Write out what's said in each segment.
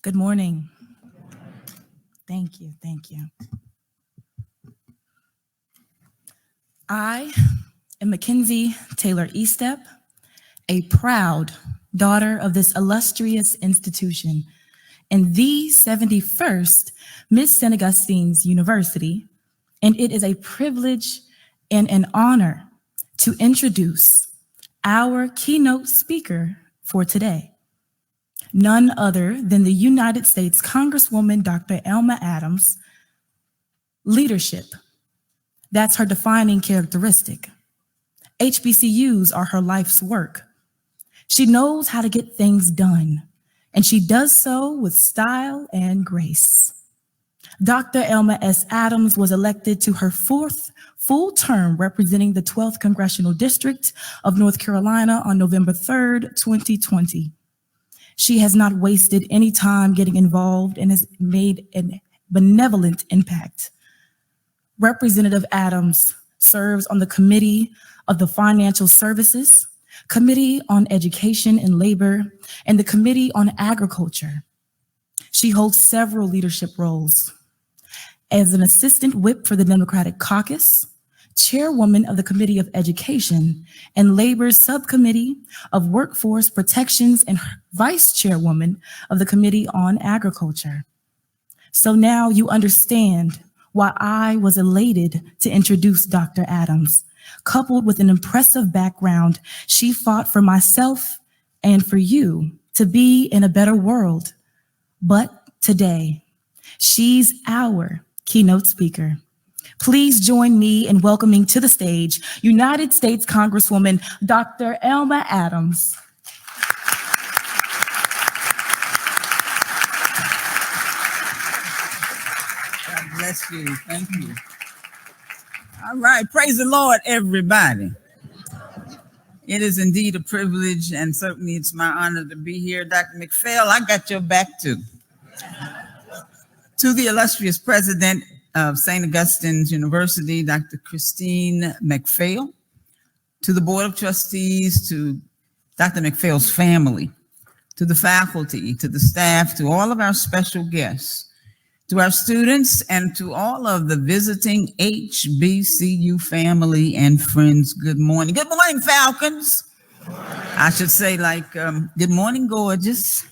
Good morning. Thank you, thank you. I am Mackenzie Taylor Estep, a proud daughter of this illustrious institution and the 71st Miss St. Augustine's University, and it is a privilege and an honor to introduce our keynote speaker for today. None other than the United States Congresswoman, Dr. Alma Adams. Leadership, that's her defining characteristic. HBCUs are her life's work. She knows how to get things done, and she does so with style and grace. Dr. Alma S. Adams was elected to her 4th full term representing the 12th Congressional District of North Carolina on November 3rd, 2020. She has not wasted any time getting involved and has made a benevolent impact. Representative Adams serves on the Committee of the Financial Services, Committee on Education and Labor, and the Committee on Agriculture. She holds several leadership roles as an assistant whip for the Democratic Caucus, chairwoman of the Committee of Education and Labor's Subcommittee of Workforce Protections, and vice chairwoman of the Committee on Agriculture. So now you understand why I was elated to introduce Dr. Adams. Coupled with an impressive background, she fought for myself and for you to be in a better world. But today, she's our keynote speaker. Please join me in welcoming to the stage United States Congresswoman, Dr. Alma Adams. God bless you. Thank you. All right. Praise the Lord, everybody. It is indeed a privilege, and certainly it's my honor to be here. Dr. McPhail, I got your back too. To the illustrious president of St. Augustine's University, Dr. Christine McPhail, to the Board of Trustees, to Dr. McPhail's family, to the faculty, to the staff, to all of our special guests, to our students, and to all of the visiting HBCU family and friends, good morning. Good morning, Falcons. I should say good morning, gorgeous.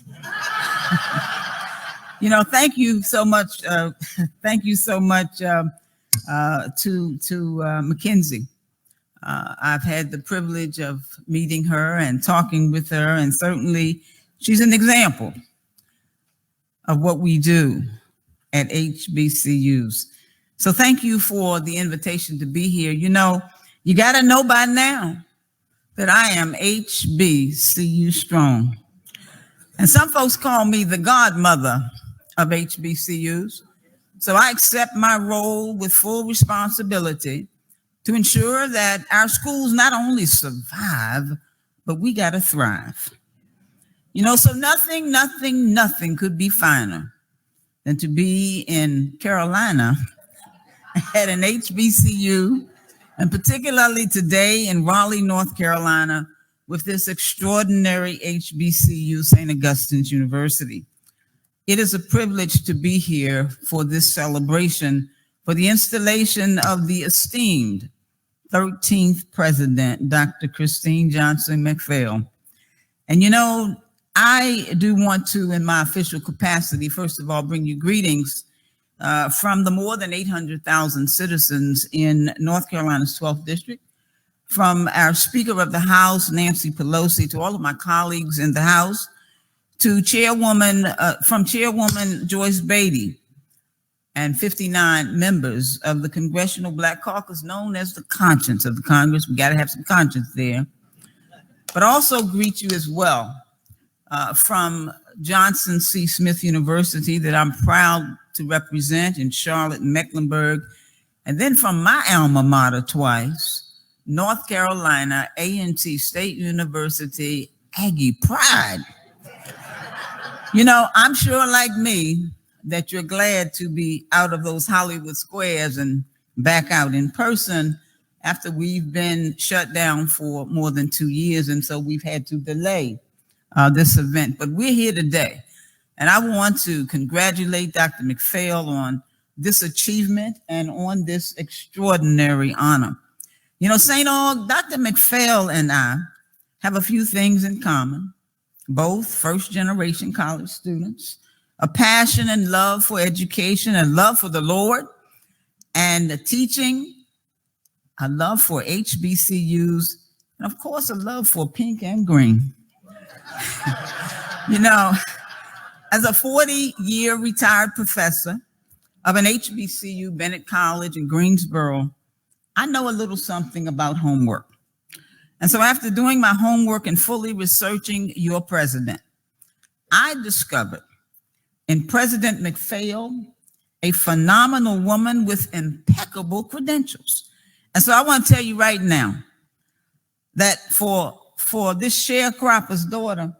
You know, thank you so much. Thank you so much to Mackenzie. I've had the privilege of meeting her and talking with her, and certainly she's an example of what we do at HBCUs. So thank you for the invitation to be here. You know, you got to know by now that I am HBCU strong. And some folks call me the godmother of HBCUs. So I accept my role with full responsibility to ensure that our schools not only survive, but we got to thrive. You know, so nothing could be finer than to be in Carolina at an HBCU, and particularly today in Raleigh, North Carolina, with this extraordinary HBCU, St. Augustine's University. It is a privilege to be here for this celebration for the installation of the esteemed 13th President, Dr. Christine Johnson McPhail. And you know, I do want to, in my official capacity, first of all, bring you greetings from the more than 800,000 citizens in North Carolina's 12th District, from our Speaker of the House, Nancy Pelosi, to all of my colleagues in the House, to Chairwoman Joyce Beatty, and 59 members of the Congressional Black Caucus, known as the conscience of the Congress. We got to have some conscience there. But also greet you as well from Johnson C. Smith University, that I'm proud to represent in Charlotte, Mecklenburg, and then from my alma mater twice, North Carolina A&T State University, Aggie Pride. You know, I'm sure like me that you're glad to be out of those Hollywood squares and back out in person after we've been shut down for more than 2 years. And so we've had to delay this event, but we're here today And I want to congratulate Dr. McPhail on this achievement and on this extraordinary honor. You know, St. Aug, Dr. McPhail and I have a few things in common, both first-generation college students, a passion and love for education, a love for the Lord, and the teaching, a love for HBCUs, and of course, a love for pink and green. You know, as a 40-year retired professor of an HBCU, Bennett College in Greensboro, I know a little something about homework. And so after doing my homework and fully researching your president, I discovered in President McPhail a phenomenal woman with impeccable credentials. And so I want to tell you right now that for this sharecropper's daughter,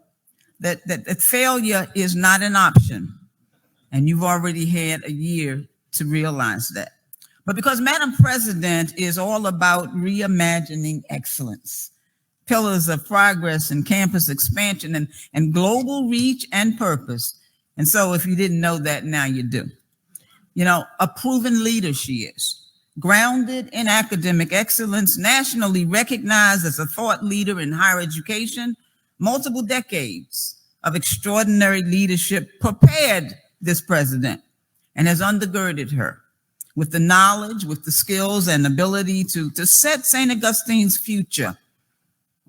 that failure is not an option. And you've already had a year to realize that. But because Madam President is all about reimagining excellence, pillars of progress and campus expansion and global reach and purpose. And so if you didn't know that, now you do. You know, a proven leader she is, grounded in academic excellence, nationally recognized as a thought leader in higher education, multiple decades of extraordinary leadership prepared this president and has undergirded her with the knowledge, with the skills and ability to set St. Augustine's future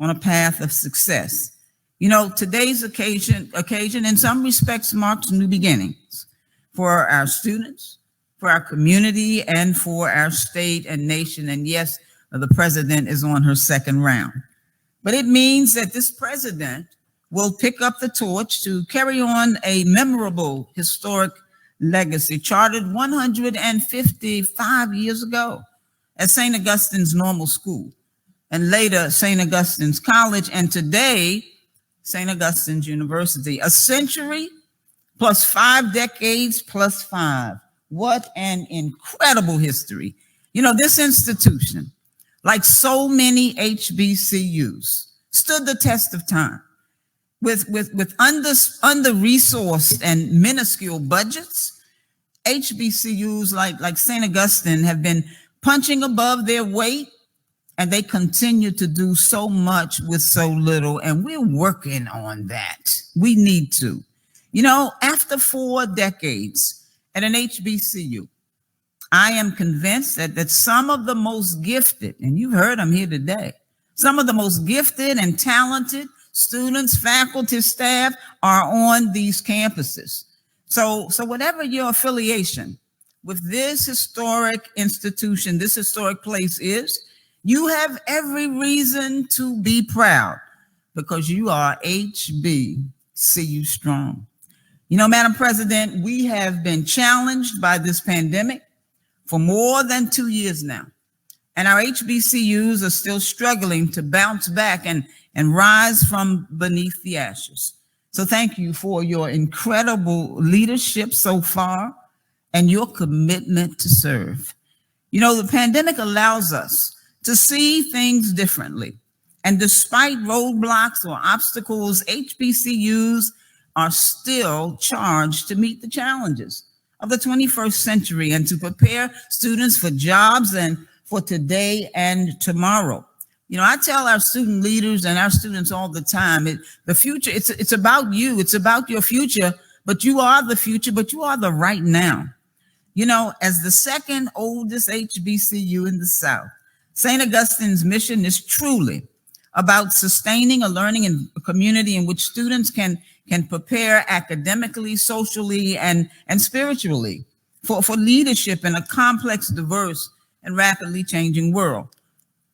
on a path of success. You know, today's occasion in some respects marks new beginnings for our students, for our community, and for our state and nation. And yes, the president is on her second round. But it means that this president will pick up the torch to carry on a memorable historic legacy chartered 155 years ago at St. Augustine's Normal School, and later St. Augustine's College, and today St. Augustine's University. A century plus 5 decades plus 5. What an incredible history. You know, this institution, like so many HBCUs, stood the test of time with under-resourced and minuscule budgets. HBCUs like St. Augustine have been punching above their weight, and they continue to do so much with so little, and we're working on that. We need to. You know, after 4 decades at an HBCU, I am convinced that some of the most gifted, and you've heard them here today, some of the most gifted and talented students, faculty, staff are on these campuses. So whatever your affiliation with this historic institution, this historic place is, you have every reason to be proud because you are HBCU strong. You know, Madam President, we have been challenged by this pandemic for more than 2 years now. And our HBCUs are still struggling to bounce back and rise from beneath the ashes. So thank you for your incredible leadership so far and your commitment to serve. You know, the pandemic allows us to see things differently. And despite roadblocks or obstacles, HBCUs are still charged to meet the challenges of the 21st century and to prepare students for jobs and for today and tomorrow. You know, I tell our student leaders and our students all the time, the future, it's about you, it's about your future, but you are the future, but you are the right now. You know, as the second oldest HBCU in the South, St. Augustine's mission is truly about sustaining a learning and a community in which students can prepare academically, socially, and spiritually for leadership in a complex, diverse, and rapidly changing world.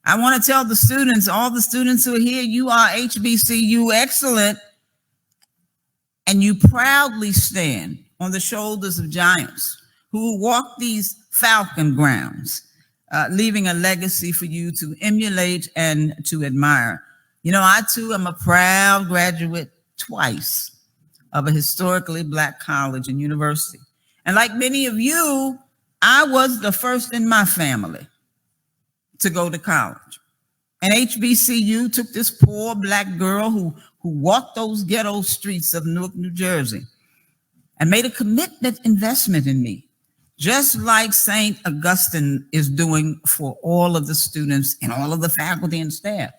I want to tell the students, all the students who are here, you are HBCU excellent, and you proudly stand on the shoulders of giants who walk these falcon grounds, leaving a legacy for you to emulate and to admire. You know, I too am a proud graduate twice of a historically Black college and university. And like many of you, I was the first in my family to go to college. And HBCU took this poor Black girl who walked those ghetto streets of Newark, New Jersey, and made a commitment investment in me, just like St. Augustine is doing for all of the students and all of the faculty and staff.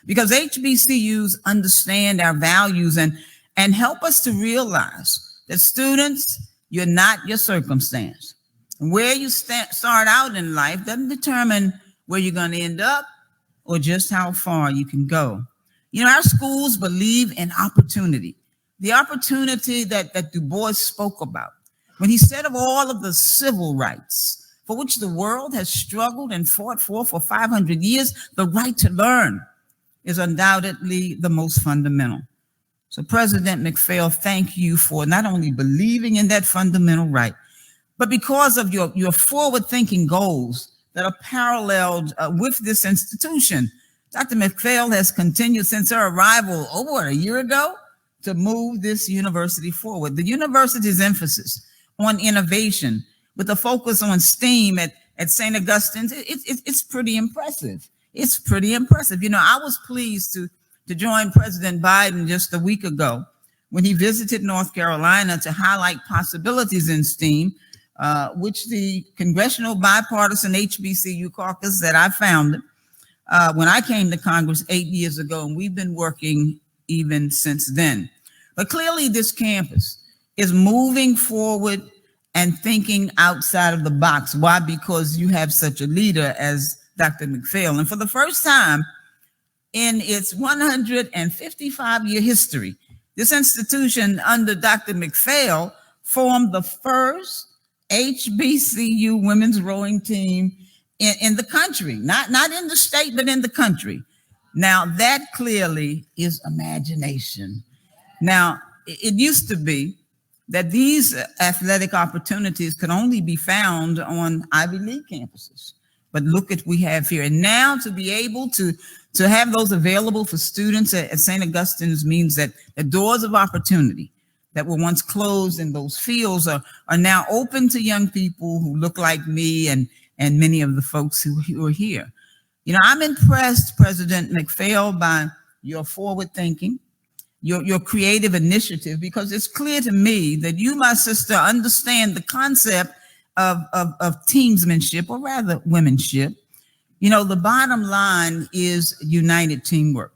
Because HBCUs understand our values and help us to realize that students, you're not your circumstance. Where you start out in life doesn't determine where you're going to end up or just how far you can go. You know, our schools believe in opportunity, the opportunity that Du Bois spoke about when he said of all of the civil rights for which the world has struggled and fought for 500 years, the right to learn is undoubtedly the most fundamental. So President McPhail, thank you for not only believing in that fundamental right, but because of your forward-thinking goals that are paralleled with this institution. Dr. McPhail has continued since her arrival over a year ago to move this university forward. The university's emphasis on innovation with a focus on STEAM at St. Augustine's, it's pretty impressive. It's pretty impressive. You know, I was pleased to join President Biden just a week ago when he visited North Carolina to highlight possibilities in STEAM, which the Congressional Bipartisan HBCU Caucus that I founded when I came to Congress 8 years ago, and we've been working even since then. But clearly this campus is moving forward and thinking outside of the box. Why? Because you have such a leader as Dr. McPhail. And for the first time in its 155-year history, this institution under Dr. McPhail formed the first HBCU women's rowing team in the country, not in the state, but in the country. Now, that clearly is imagination. Now, it used to be that these athletic opportunities could only be found on Ivy League campuses. But look at what we have here. And now to be able to have those available for students at St. Augustine's means that the doors of opportunity that were once closed in those fields are now open to young people who look like me and many of the folks who are here. You know, I'm impressed, President McPhail, by your forward thinking, your creative initiative, because it's clear to me that you, my sister, understand the concept of teamsmanship, or rather womenship. You know, the bottom line is united teamwork.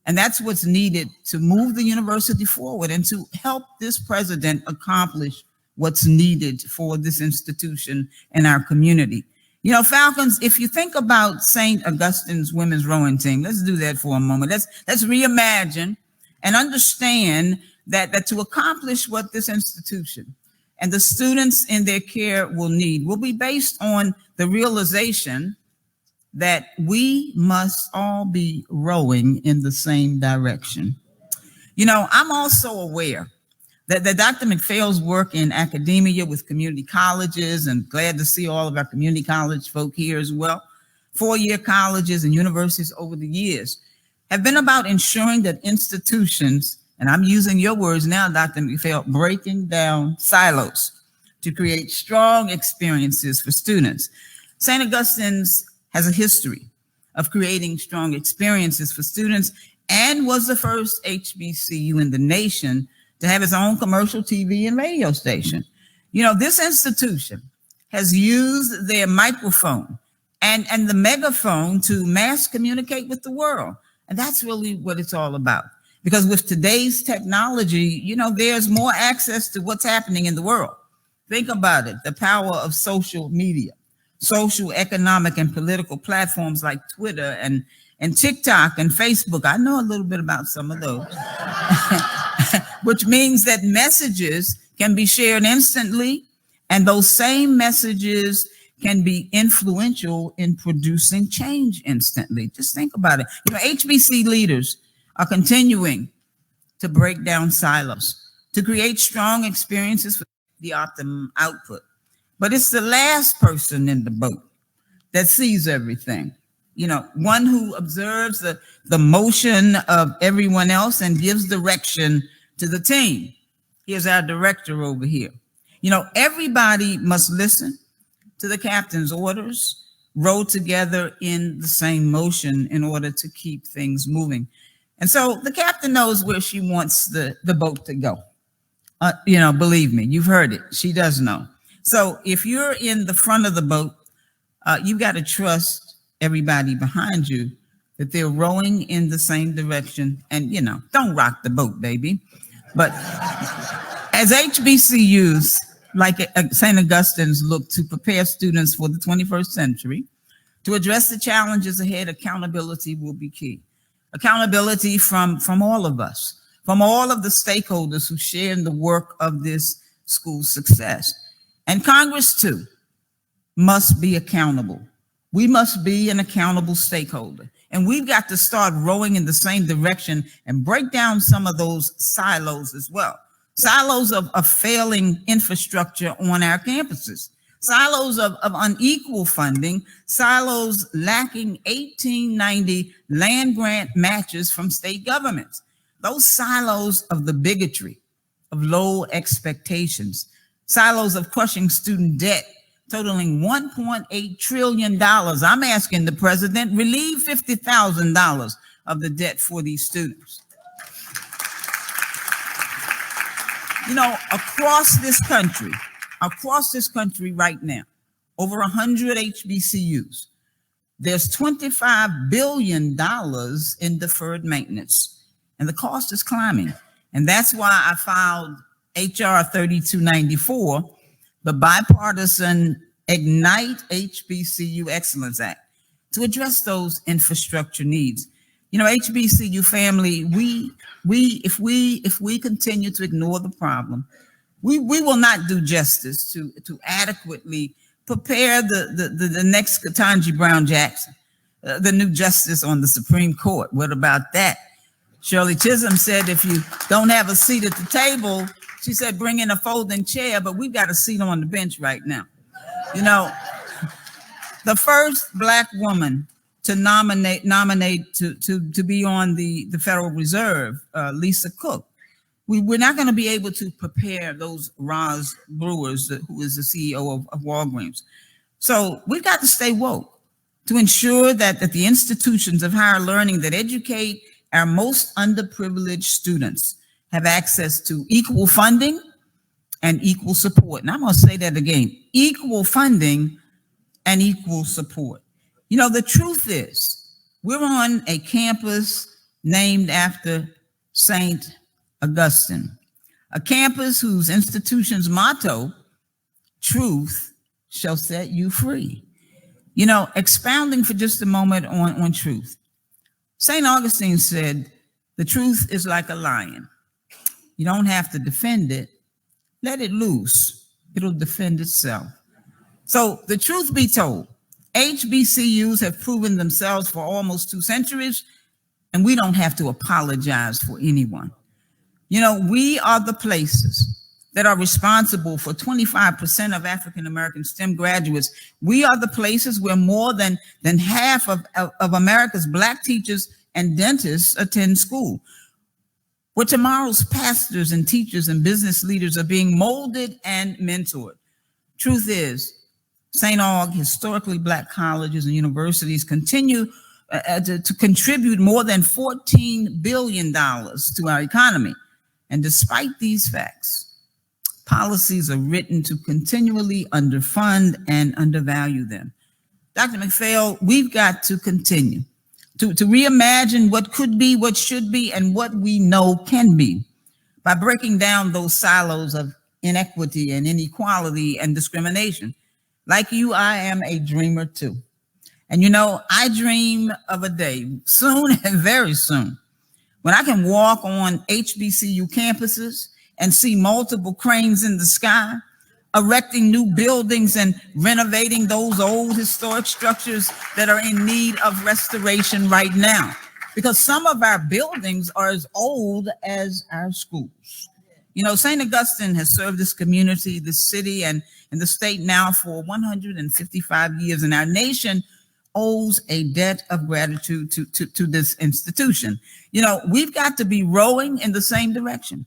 And that's what's needed to move the university forward and to help this president accomplish what's needed for this institution and our community. You know, Falcons, if you think about St. Augustine's women's rowing team, let's do that for a moment. Let's reimagine and understand that to accomplish what this institution and the students in their care will need will be based on the realization that we must all be rowing in the same direction. You know, I'm also aware that Dr. McPhail's work in academia with community colleges, and glad to see all of our community college folk here as well, four-year colleges and universities over the years, have been about ensuring that institutions, and I'm using your words now, Dr. McPhail, breaking down silos to create strong experiences for students. St. Augustine's has a history of creating strong experiences for students and was the first HBCU in the nation to have its own commercial TV and radio station. You know, this institution has used their microphone and the megaphone to mass communicate with the world. And that's really what it's all about. Because with today's technology, you know, there's more access to what's happening in the world. Think about it, the power of social media, social, economic, and political platforms like Twitter and TikTok and Facebook. I know a little bit about some of those, which means that messages can be shared instantly, and those same messages can be influential in producing change instantly. Just think about it. You know, HBC leaders are continuing to break down silos, to create strong experiences for the optimum output. But it's the last person in the boat that sees everything. You know, one who observes the motion of everyone else and gives direction to the team. Here's our director over here. You know, everybody must listen to the captain's orders, row together in the same motion in order to keep things moving. And so the captain knows where she wants the boat to go. believe me, you've heard it. She does know. So if you're in the front of the boat, you've got to trust everybody behind you that they're rowing in the same direction. And, don't rock the boat, baby. But as HBCUs, like St. Augustine's, look to prepare students for the 21st century, to address the challenges ahead, accountability will be key. Accountability from all of us, from all of the stakeholders who share in the work of this school's success. And Congress, too, must be accountable. We must be an accountable stakeholder. And we've got to start rowing in the same direction and break down some of those silos as well. Silos of failing infrastructure on our campuses, silos of unequal funding, silos lacking 1890 land grant matches from state governments, those silos of the bigotry, of low expectations, silos of crushing student debt totaling $1.8 trillion. I'm asking the president, relieve $50,000 of the debt for these students. Across this country right now, over 100 HBCUs, there's $25 billion in deferred maintenance, and the cost is climbing. And that's why I filed HR 3294, the Bipartisan Ignite HBCU Excellence Act, to address those infrastructure needs. HBCU family, if we continue to ignore the problem, we will not do justice to adequately prepare the next Ketanji Brown Jackson, the new justice on the Supreme Court. What about that? Shirley Chisholm said, if you don't have a seat at the table, she said, bring in a folding chair, but we've got a seat on the bench right now. The first Black woman to nominate to be on the Federal Reserve, Lisa Cook. We're not going to be able to prepare those Roz Brewers, who is the CEO of Walgreens. So we've got to stay woke to ensure that the institutions of higher learning that educate our most underprivileged students have access to equal funding and equal support. And I'm going to say that again, equal funding and equal support. The truth is, we're on a campus named after St. Augustine, a campus whose institution's motto, truth shall set you free. Expounding for just a moment on truth. St. Augustine said, the truth is like a lion. You don't have to defend it. Let it loose. It'll defend itself. So the truth be told, HBCUs have proven themselves for almost 2 centuries, and we don't have to apologize for anyone. We are the places that are responsible for 25% of African-American STEM graduates. We are the places where more than half of America's Black teachers and dentists attend school, where tomorrow's pastors and teachers and business leaders are being molded and mentored. Truth is, St. Aug, historically Black colleges and universities continue to contribute more than $14 billion to our economy. And despite these facts, policies are written to continually underfund and undervalue them. Dr. McPhail, we've got to continue to reimagine what could be, what should be, and what we know can be by breaking down those silos of inequity and inequality and discrimination. Like you, I am a dreamer too. And I dream of a day, soon and very soon, when I can walk on HBCU campuses and see multiple cranes in the sky, erecting new buildings and renovating those old historic structures that are in need of restoration right now. Because some of our buildings are as old as our schools. St. Augustine has served this community, this city, and the state now for 155 years, and our nation owes a debt of gratitude to this institution. We've got to be rowing in the same direction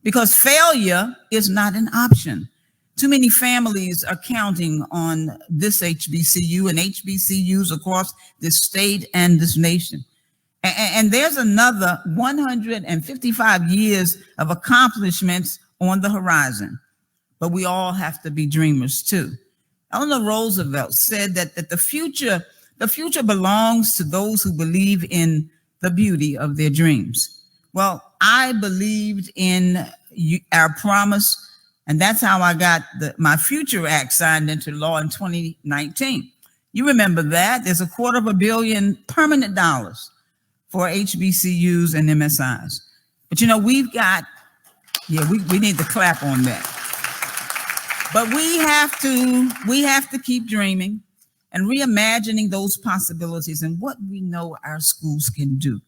because failure is not an option. Too many families are counting on this HBCU and HBCUs across this state and this nation. And there's another 155 years of accomplishments on the horizon, but we all have to be dreamers too. Eleanor Roosevelt said that the future belongs to those who believe in the beauty of their dreams. Well, I believed in our promise, and that's how I got my Future Act signed into law in 2019. You remember that? There's $250 million permanent dollars for HBCUs and MSIs. But you know, we've got, we need to clap on that. But we have to keep dreaming and reimagining those possibilities and what we know our schools can do.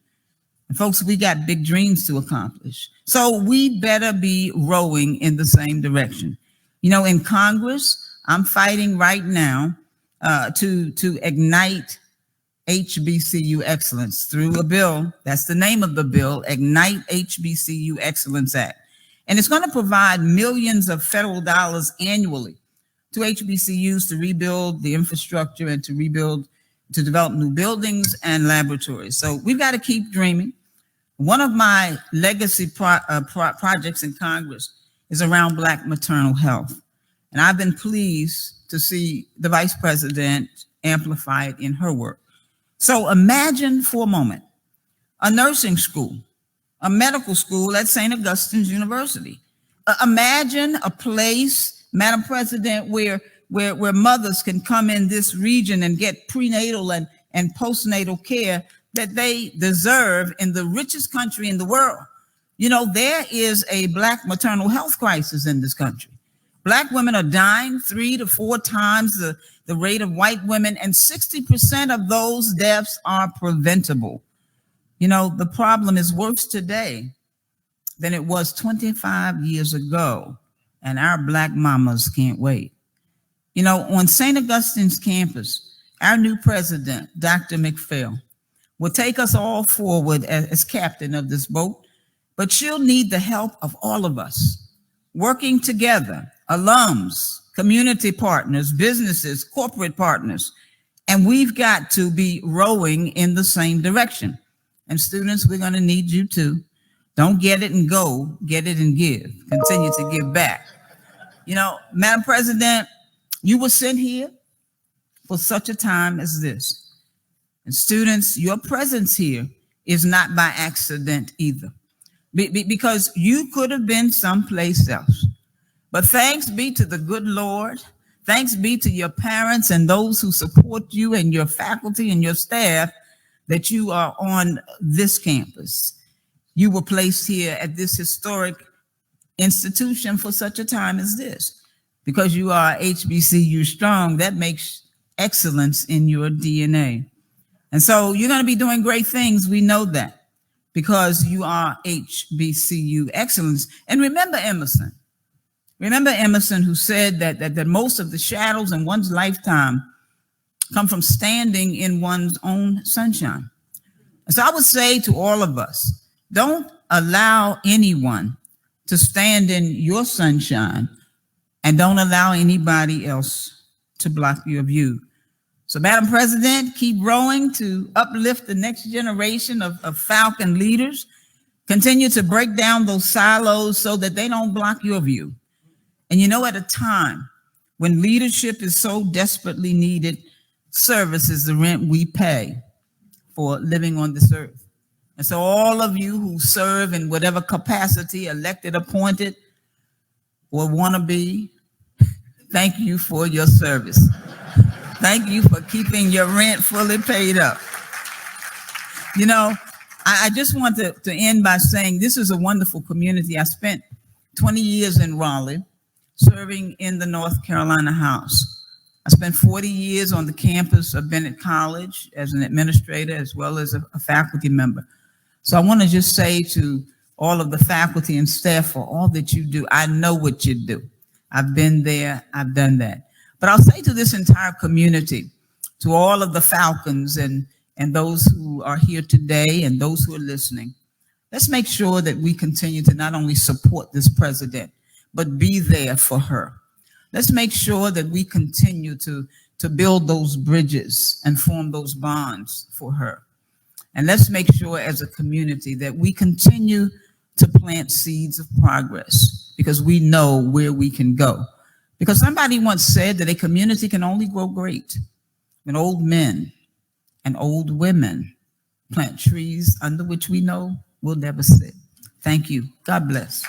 And folks, we got big dreams to accomplish. So we better be rowing in the same direction. You know, in Congress, I'm fighting right now to ignite HBCU excellence through a bill. That's the name of the bill, Ignite HBCU Excellence Act. And it's going to provide millions of federal dollars annually to HBCUs to rebuild the infrastructure and to develop new buildings and laboratories. So we've got to keep dreaming. One of my legacy projects in Congress is around Black maternal health. And I've been pleased to see the Vice President amplify it in her work. So imagine for a moment a nursing school, a medical school at St. Augustine's University. Imagine a place, Madam President, where mothers can come in this region and get prenatal and postnatal care that they deserve in the richest country in the world. You know, there is a Black maternal health crisis in this country. Black women are dying 3 to 4 times the rate of white women, and 60% of those deaths are preventable. You know, the problem is worse today than it was 25 years ago, and our Black mamas can't wait. You know, on St. Augustine's campus, our new president, Dr. McPhail, will take us all forward as captain of this boat, but she'll need the help of all of us, working together, alums, community partners, businesses, corporate partners, and we've got to be rowing in the same direction. And students, we're going to need you too. Don't get it and go, get it and give. Continue to give back. You know, Madam President, you were sent here for such a time as this. And students, your presence here is not by accident either, because you could have been someplace else. But thanks be to the good Lord, thanks be to your parents and those who support you and your faculty and your staff, that you are on this campus. You were placed here at this historic institution for such a time as this. Because you are HBCU strong, that makes excellence in your DNA. And so you're going to be doing great things. We know that because you are HBCU excellence. And remember Emerson. Remember Emerson, who said that most of the shadows in one's lifetime come from standing in one's own sunshine. And so I would say to all of us, don't allow anyone to stand in your sunshine, and don't allow anybody else to block your view. So Madam President, keep rowing to uplift the next generation of Falcon leaders. Continue to break down those silos so that they don't block your view. And you know, at a time when leadership is so desperately needed, service is the rent we pay for living on this earth. And so all of you who serve in whatever capacity, elected, appointed, or want to be, thank you for your service. Thank you for keeping your rent fully paid up. You know, I just want to end by saying this is a wonderful community. I spent 20 years in Raleigh serving in the North Carolina House. I spent 40 years on the campus of Bennett College as an administrator as well as a faculty member. So I want to just say to all of the faculty and staff for all that you do, I know what you do. I've been there, I've done that. But I'll say to this entire community, to all of the Falcons and those who are here today and those who are listening, let's make sure that we continue to not only support this president, but be there for her. Let's make sure that we continue to build those bridges and form those bonds for her. And let's make sure as a community that we continue to plant seeds of progress because we know where we can go. Because somebody once said that a community can only grow great when old men and old women plant trees under which we know will never sit. Thank you. God bless.